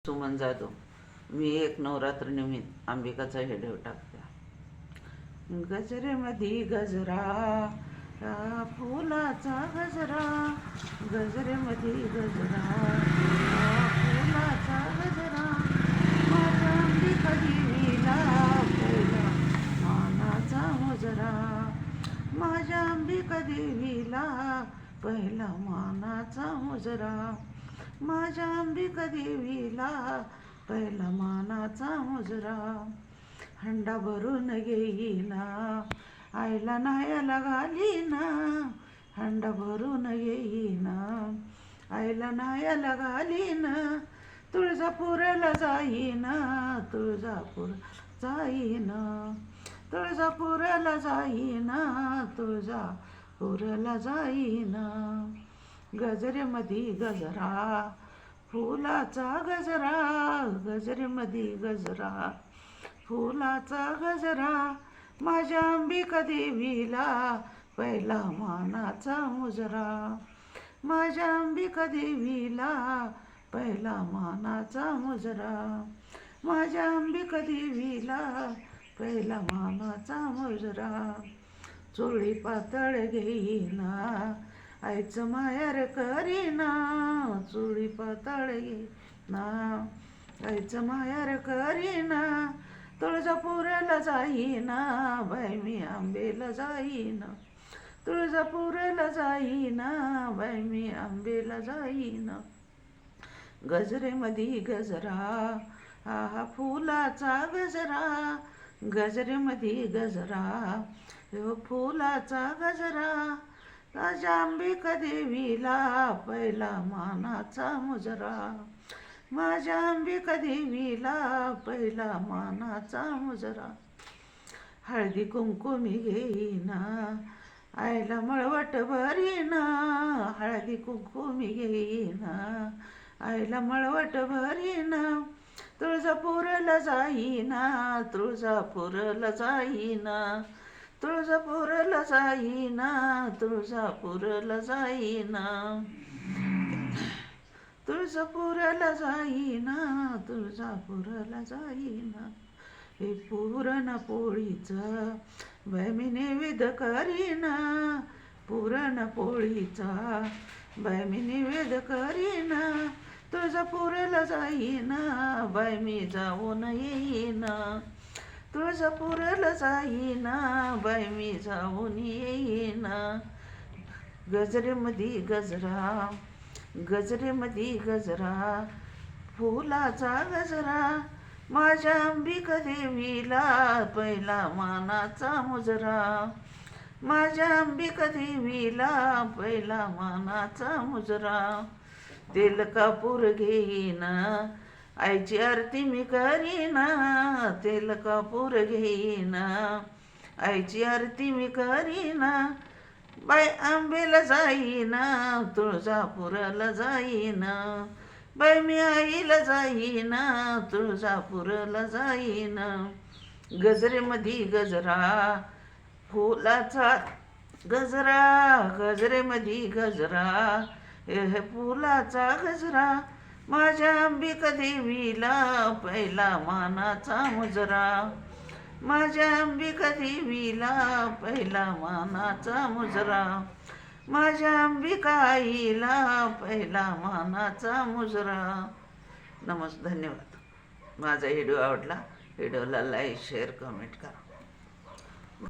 सुमन जाधव. मी एक नवरात्र निमित्त अंबिकाचा व्हिडिओ टाकते. गजरेमधी गजरा, फुलाचा गजरा, गजरेमधी गजरा, फुलाचा गजरा, माझ्या अंबिका देवीला पहिला मानाचा मुजरा, माझ्या अंबिका देवीला पहिला मानाचा मुजरा, माझ्या अंबिका देवीला पहिला मानाचा मुजरा. हंडा भरून घेईना, आईला नायाला घालीना, हंडा भरून घेईना, आईला नायाला घालीना, तुळजापूरला जाईना, तुळजापूर जाईना, तुळजापूरला जाईना, तुळजापूरला जाईना. गजरेमधी गजरा, फुलाचा गजरा, गजरेमधी गजरा, फुलाचा गजरा, माझ्या अंबिका देवीला पहिला मानाचा मुजरा, माझ्या अंबिका देवीला पहिला मानाचा मुजरा, माझ्या अंबिका देवीला पहिला मानाचा मुजरा. चोळी पातळ घेईना, आईचं मायार करीना, चोळी पातळ घेईना, आईचं मायार करीना, तुळजापूरला जाईना, बाई मी आंबेला जाईना, तुळजापूरला जाईना, बाई मी आंबेला जाईना. गजरेमधी गजरा, हा फुलाचा गजरा, गजरेमधी गजरा, फुलाचा गजरा, माझ्या अंबिका देवीला पहिला मानाचा मुजरा, माझ्या अंबिका देवीला पहिला मानाचा मुजरा. हळदी कुंकुमी घेईना, आईला मळवट भरीना, हळदी कुंकुमी घेईना, आईला मळवट भरीना, तुळजापूरला जाईना, तुळजापूरला जाईना, तुळजापूरला जाईना, तुळजापूरला जाईना, तुळजापूरला जाईना, तुळजापूरला जाईना. हे पुरणपोळीचं बाई मी नैवेद्य करीना, पुरणपोळीचा बाई मी नैवेद्य करीना, तुळजापूरला जाईना, बाई मी जाऊन येईना, तुळजापूरला जाईना, बाई मी जाऊन येईना. गजरेमधी गजरा, गजरेमधी गजरा, फुलाचा गजरा, माझ्या अंबिका देवीला पहिला मानाचा मुजरा, माझ्या अंबिका देवीला पहिला मानाचा मुजरा. तेल कापूर घेईना, आईची आरती मी करीना, तेल कापूर घेईना, आईची आरती मी करीना, बाई आंबेला जाईना, तुळजापूरला जाईना, बाई मी आईला जाईना, तुळजापूरला जाईना. गजरेमधी गजरा, फुलाचा गजरा, गजरेमधी गजरा, हे फुलाचा गजरा, माझ्या अंबिका देवीला पहिला मानाचा मुजरा, माझ्या अंबिका देवीला पहिला मानाचा मुजरा, माझ्या अंबिका आईला पहिला मानाचा मुजरा. धन्यवाद. माझा व्हिडिओ आवडला, व्हिडिओला लाईक शेअर कमेंट करा.